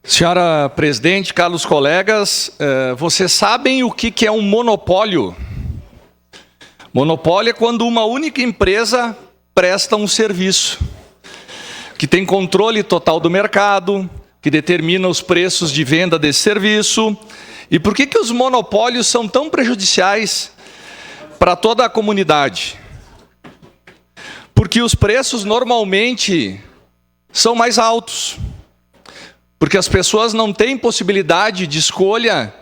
Senhora presidente, caros colegas, vocês sabem o que é um monopólio? Monopólio é quando uma única empresa presta um serviço, que tem controle total do mercado, que determina os preços de venda desse serviço. E por que os monopólios são tão prejudiciais para toda a comunidade? Porque os preços normalmente são mais altos. Porque as pessoas não têm possibilidade de escolha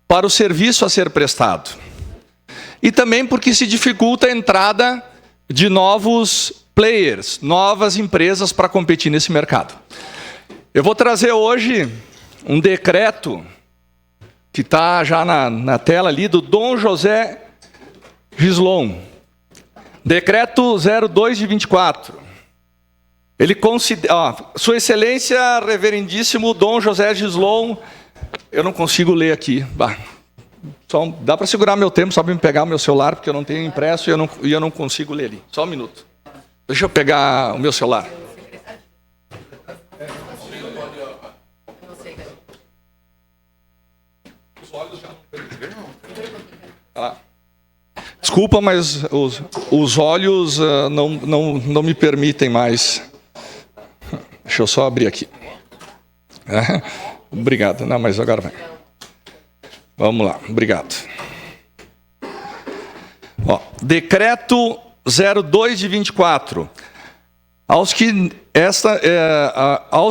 para o serviço a ser prestado. E também porque se dificulta a entrada de novos players, novas empresas para competir nesse mercado. Eu vou trazer hoje um decreto que está já na tela ali, do Dom José Gislon. Decreto 02 de 24. Ele considera, Sua Excelência, Reverendíssimo Dom José Gislon, eu não consigo ler aqui. Só dá para segurar meu tempo, só para me pegar o meu celular, porque eu não tenho impresso e eu não consigo ler ali. Só um minuto. Deixa eu pegar o meu celular. Desculpa, mas os olhos não me permitem mais. Deixa eu só abrir aqui. Obrigado. Não, mas agora vai. Vamos lá. Obrigado. Decreto 02 de 24. Aos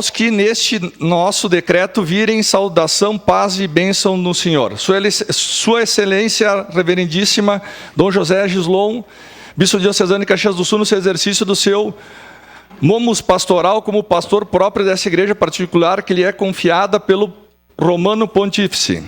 que neste nosso decreto virem saudação, paz e bênção no Senhor. Sua Excelência Reverendíssima Dom José Gislon, Bispo diocesano de Caxias do Sul, no seu exercício do seu momus pastoral como pastor próprio dessa igreja particular que lhe é confiada pelo Romano Pontífice.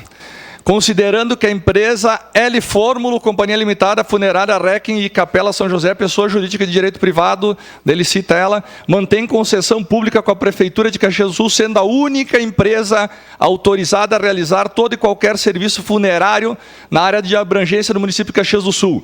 Considerando que a empresa L Fórmulo, Companhia Limitada, Funerária Requiem e Capela São José, pessoa jurídica de direito privado, dele cita ela, mantém concessão pública com a Prefeitura de Caxias do Sul, sendo a única empresa autorizada a realizar todo e qualquer serviço funerário na área de abrangência do município de Caxias do Sul.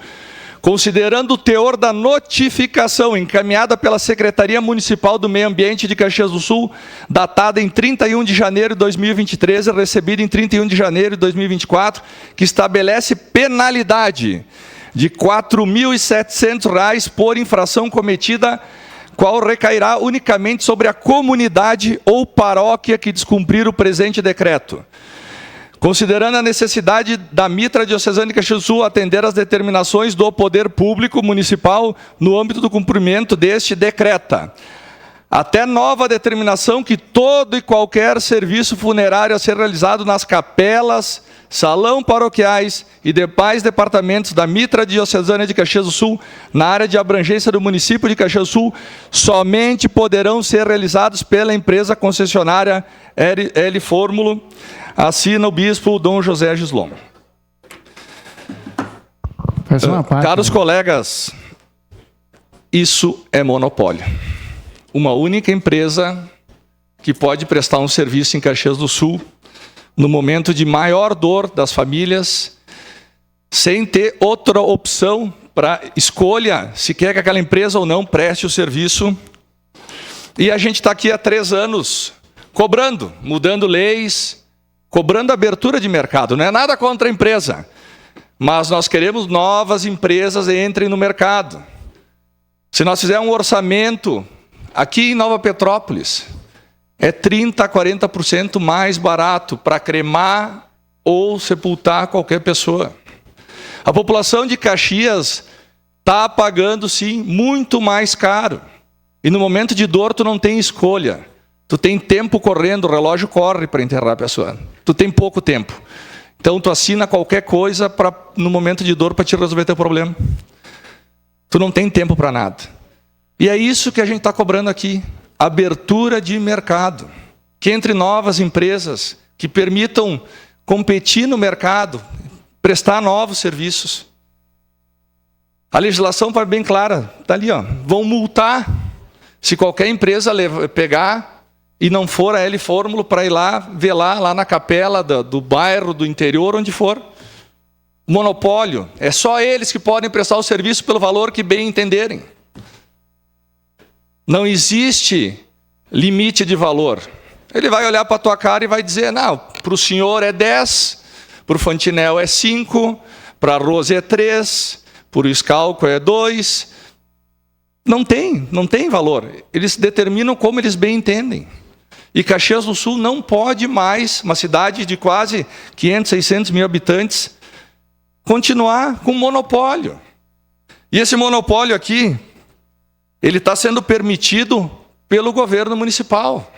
Considerando o teor da notificação encaminhada pela Secretaria Municipal do Meio Ambiente de Caxias do Sul, datada em 31 de janeiro de 2023 e recebida em 31 de janeiro de 2024, que estabelece penalidade de R$ 4.700 por infração cometida, qual recairá unicamente sobre a comunidade ou paróquia que descumprir o presente decreto. Considerando a necessidade da Mitra Diocesana de Caxias do Sul atender às determinações do poder público municipal no âmbito do cumprimento deste decreta, até nova determinação que todo e qualquer serviço funerário a ser realizado nas capelas, salão paroquiais e demais departamentos da Mitra Diocesana de Caxias do Sul, na área de abrangência do município de Caxias do Sul, somente poderão ser realizados pela empresa concessionária L Fórmulo. Assina o Bispo Dom José Gislon. Caros colegas, isso é monopólio. Uma única empresa que pode prestar um serviço em Caxias do Sul, no momento de maior dor das famílias, sem ter outra opção para escolha se quer que aquela empresa ou não preste o serviço. E a gente está aqui há 3 anos cobrando, mudando leis, cobrando abertura de mercado. Não é nada contra a empresa, mas nós queremos novas empresas que entrem no mercado. Se nós fizermos um orçamento aqui em Nova Petrópolis, é 30% a 40% mais barato para cremar ou sepultar qualquer pessoa. A população de Caxias está pagando, sim, muito mais caro. E no momento de dor, tu não tem escolha. Tu tem tempo correndo, o relógio corre para enterrar a pessoa. Tu tem pouco tempo. Então, tu assina qualquer coisa no momento de dor para te resolver teu problema. Tu não tem tempo para nada. E é isso que a gente está cobrando aqui. Abertura de mercado. Que entre novas empresas que permitam competir no mercado, prestar novos serviços. A legislação foi bem clara. Está ali, ó. Vão multar se qualquer empresa pegar e não for a L Fórmulo para ir lá velar lá na capela do bairro, do interior, onde for. Monopólio. É só eles que podem prestar o serviço pelo valor que bem entenderem. Não existe limite de valor. Ele vai olhar para a tua cara e vai dizer, não, para o senhor é 10, para o Fantinel é 5, para a Rose é 3, para o Scalco é 2. Não tem valor. Eles determinam como eles bem entendem. E Caxias do Sul não pode mais, uma cidade de quase 500, 600 mil habitantes, continuar com monopólio. E esse monopólio aqui, ele está sendo permitido pelo governo municipal.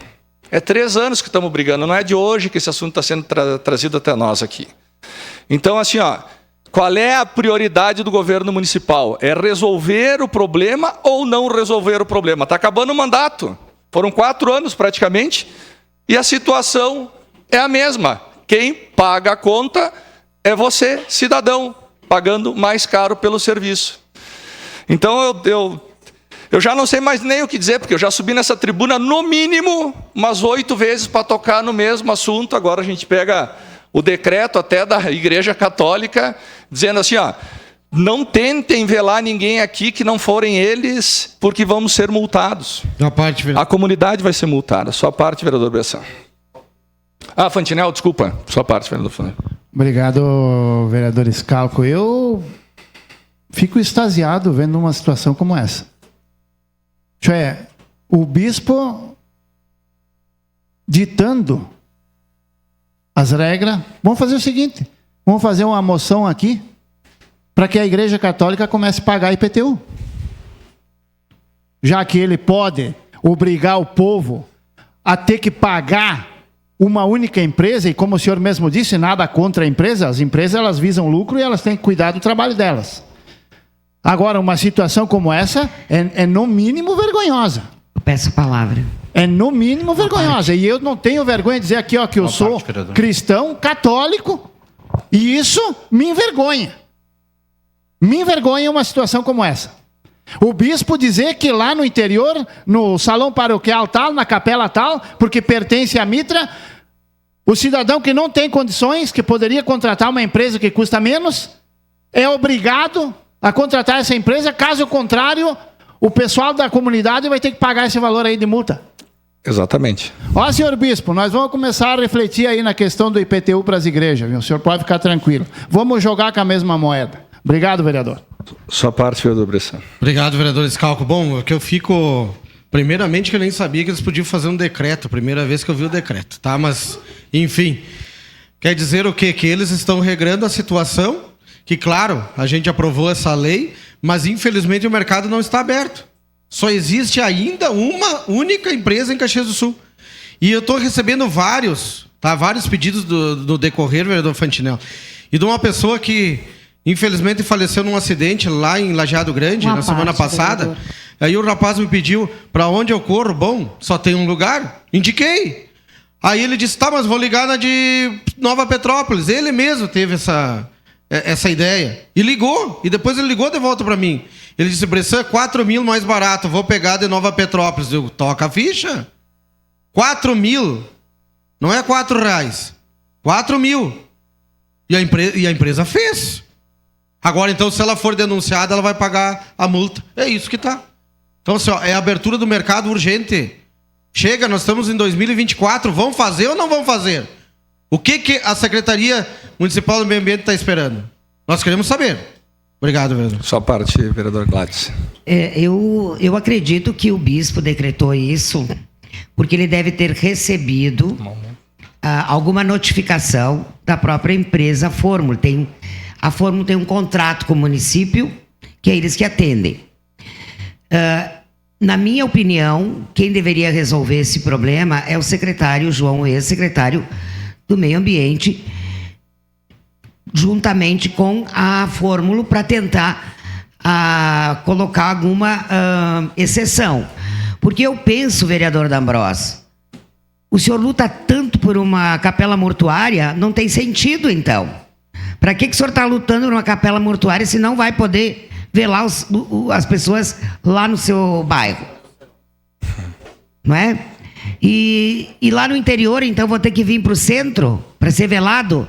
É 3 anos que estamos brigando, não é de hoje que esse assunto está sendo trazido até nós aqui. Então, assim, qual é a prioridade do governo municipal? É resolver o problema ou não resolver o problema? Está acabando o mandato. Foram 4 anos praticamente, e a situação é a mesma. Quem paga a conta é você, cidadão, pagando mais caro pelo serviço. Então eu já não sei mais nem o que dizer, porque eu já subi nessa tribuna no mínimo umas 8 vezes para tocar no mesmo assunto. Agora a gente pega o decreto até da Igreja Católica, dizendo assim, não tentem velar ninguém aqui que não forem eles, porque vamos ser multados. A comunidade vai ser multada. Sua parte, vereador Bressan. Fantinel, desculpa. Sua parte, vereador Fantinel. Obrigado, vereador Scalco. Eu fico extasiado vendo uma situação como essa. O bispo ditando as regras. Vamos fazer o seguinte, vamos fazer uma moção aqui, para que a Igreja Católica comece a pagar IPTU. Já que ele pode obrigar o povo a ter que pagar uma única empresa, e como o senhor mesmo disse, nada contra a empresa, as empresas elas visam lucro e elas têm que cuidar do trabalho delas. Agora, uma situação como essa é no mínimo vergonhosa. Eu peço a palavra. É no mínimo vergonhosa. E eu não tenho vergonha de dizer aqui que eu sou cristão, católico, e isso me envergonha. Me envergonha uma situação como essa. O bispo dizer que lá no interior, no salão paroquial tal, na capela tal, porque pertence à Mitra, o cidadão que não tem condições, que poderia contratar uma empresa que custa menos, é obrigado a contratar essa empresa, caso contrário, o pessoal da comunidade vai ter que pagar esse valor aí de multa. Exatamente. Senhor bispo, nós vamos começar a refletir aí na questão do IPTU para as igrejas, viu? O senhor pode ficar tranquilo. Vamos jogar com a mesma moeda. Obrigado, vereador. Sua parte, vereador Bressan. Obrigado, vereador Scalco. Bom, que eu fico... Primeiramente, que eu nem sabia que eles podiam fazer um decreto. Primeira vez que eu vi o decreto, tá? Mas, enfim. Quer dizer o quê? Que eles estão regrando a situação, que, claro, a gente aprovou essa lei, mas, infelizmente, o mercado não está aberto. Só existe ainda uma única empresa em Caxias do Sul. E eu estou recebendo vários pedidos do decorrer, vereador Fantinel. E de uma pessoa que... infelizmente faleceu num acidente lá em Lajeado Grande, na semana passada. Vereador. Aí o rapaz me pediu para onde eu corro. Bom, só tem um lugar. Indiquei. Aí ele disse, mas vou ligar na de Nova Petrópolis. Ele mesmo teve essa ideia. E ligou. E depois ele ligou de volta para mim. Ele disse, Bressan, é 4 mil mais barato. Vou pegar de Nova Petrópolis. Eu, toca a ficha. 4 mil. Não é R$4. 4 mil. E a empresa fez. Agora, então, se ela for denunciada, ela vai pagar a multa. É isso que tá. Então, assim, é a abertura do mercado urgente. Chega, nós estamos em 2024. Vão fazer ou não vão fazer? O que a Secretaria Municipal do Meio Ambiente está esperando? Nós queremos saber. Obrigado, vereador. Sua parte, vereador Gladys. Eu acredito que o bispo decretou isso porque ele deve ter recebido alguma notificação da própria empresa Fórmula. A Fórmula tem um contrato com o município, que é eles que atendem. Na minha opinião, quem deveria resolver esse problema é o secretário João, ex-secretário do Meio Ambiente, juntamente com a Fórmula, para tentar colocar alguma exceção. Porque eu penso, vereador D'Ambrosio, o senhor luta tanto por uma capela mortuária, não tem sentido, então. Para que o senhor está lutando numa capela mortuária se não vai poder velar as pessoas lá no seu bairro? Não é? E lá no interior, então, vou ter que vir para o centro para ser velado?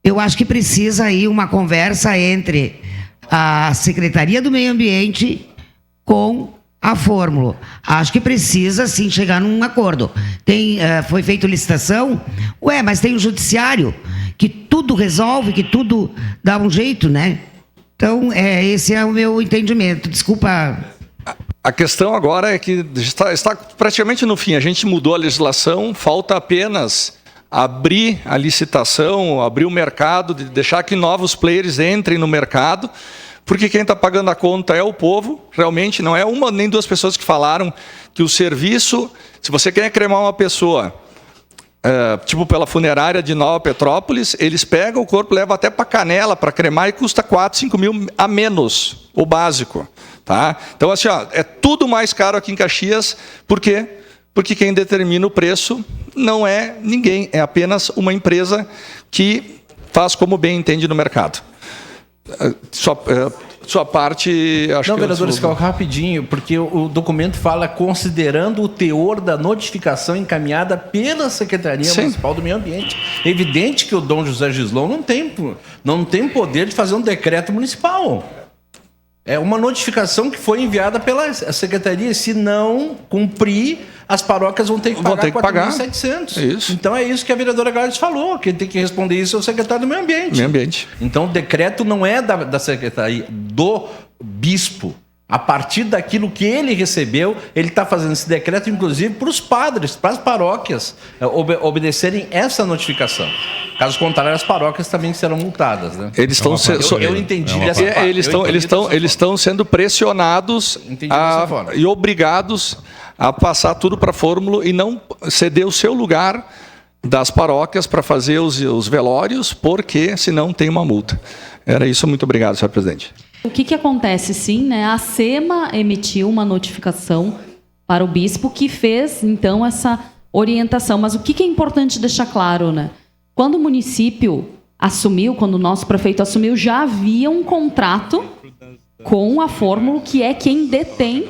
Eu acho que precisa aí uma conversa entre a Secretaria do Meio Ambiente com a Fórmula. Acho que precisa, sim, chegar num acordo. Foi feita licitação? Mas tem o judiciário, que tudo resolve, que tudo dá um jeito, né? Então, esse é o meu entendimento. Desculpa. A questão agora é que está praticamente no fim. A gente mudou a legislação, falta apenas abrir a licitação, abrir o mercado, deixar que novos players entrem no mercado, porque quem está pagando a conta é o povo, realmente não é uma nem duas pessoas que falaram que o serviço, se você quer cremar uma pessoa, tipo pela funerária de Nova Petrópolis, eles pegam o corpo, levam até para Canela para cremar e custa 4, 5 mil a menos, o básico. Tá? Então, assim, é tudo mais caro aqui em Caxias, por quê? Porque quem determina o preço não é ninguém, é apenas uma empresa que faz como bem entende no mercado. Sua parte, acho que... Não, vereador Schalck, rapidinho, porque o documento fala considerando o teor da notificação encaminhada pela Secretaria Municipal do Meio Ambiente. É evidente que o Dom José Gislon não tem poder de fazer um decreto municipal. É uma notificação que foi enviada pela Secretaria. Se não cumprir, as paróquias vão ter que pagar 4.700. Isso. Então é isso que a vereadora Gladys falou. Quem tem que responder isso é o secretário do Meio Ambiente. Meio Ambiente. Então o decreto não é da Secretaria, do bispo. A partir daquilo que ele recebeu, ele está fazendo esse decreto, inclusive, para os padres, para as paróquias obedecerem essa notificação. Caso contrário, as paróquias também serão multadas, né? Eles estão eu entendi dessa forma. Eles estão sendo pressionados e obrigados a passar tudo para a Fórmula e não ceder o seu lugar das paróquias para fazer os velórios, porque senão tem uma multa. Era isso. Muito obrigado, senhor presidente. O que acontece, sim, né? A SEMA emitiu uma notificação para o bispo que fez, então, essa orientação. Mas o que é importante deixar claro, né? Quando o município assumiu, quando o nosso prefeito assumiu, já havia um contrato com a Fórmula, que é quem detém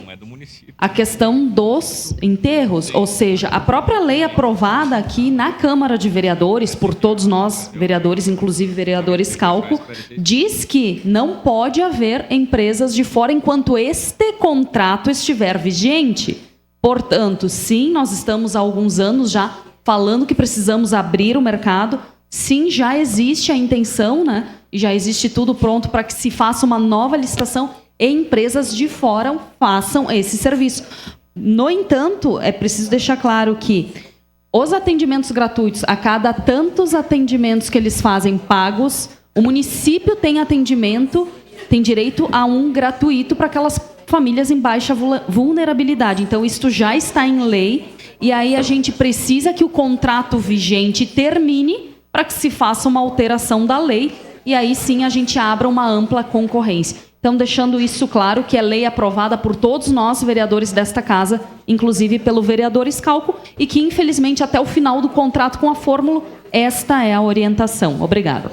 a questão dos enterros. Ou seja, a própria lei aprovada aqui na Câmara de Vereadores, por todos nós vereadores, inclusive vereador Schalck, diz que não pode haver empresas de fora enquanto este contrato estiver vigente. Portanto, sim, nós estamos há alguns anos já falando que precisamos abrir o mercado. Sim, já existe a intenção, né? E já existe tudo pronto para que se faça uma nova licitação e empresas de fora façam esse serviço. No entanto, é preciso deixar claro que os atendimentos gratuitos, a cada tantos atendimentos que eles fazem pagos, o município tem atendimento, tem direito a um gratuito para aquelas famílias em baixa vulnerabilidade. Então, isto já está em lei. E aí a gente precisa que o contrato vigente termine para que se faça uma alteração da lei e aí sim a gente abra uma ampla concorrência. Então, deixando isso claro, que é lei aprovada por todos nós, vereadores desta casa, inclusive pelo vereador Schalck, e que, infelizmente, até o final do contrato com a Fórmula, esta é a orientação. Obrigado.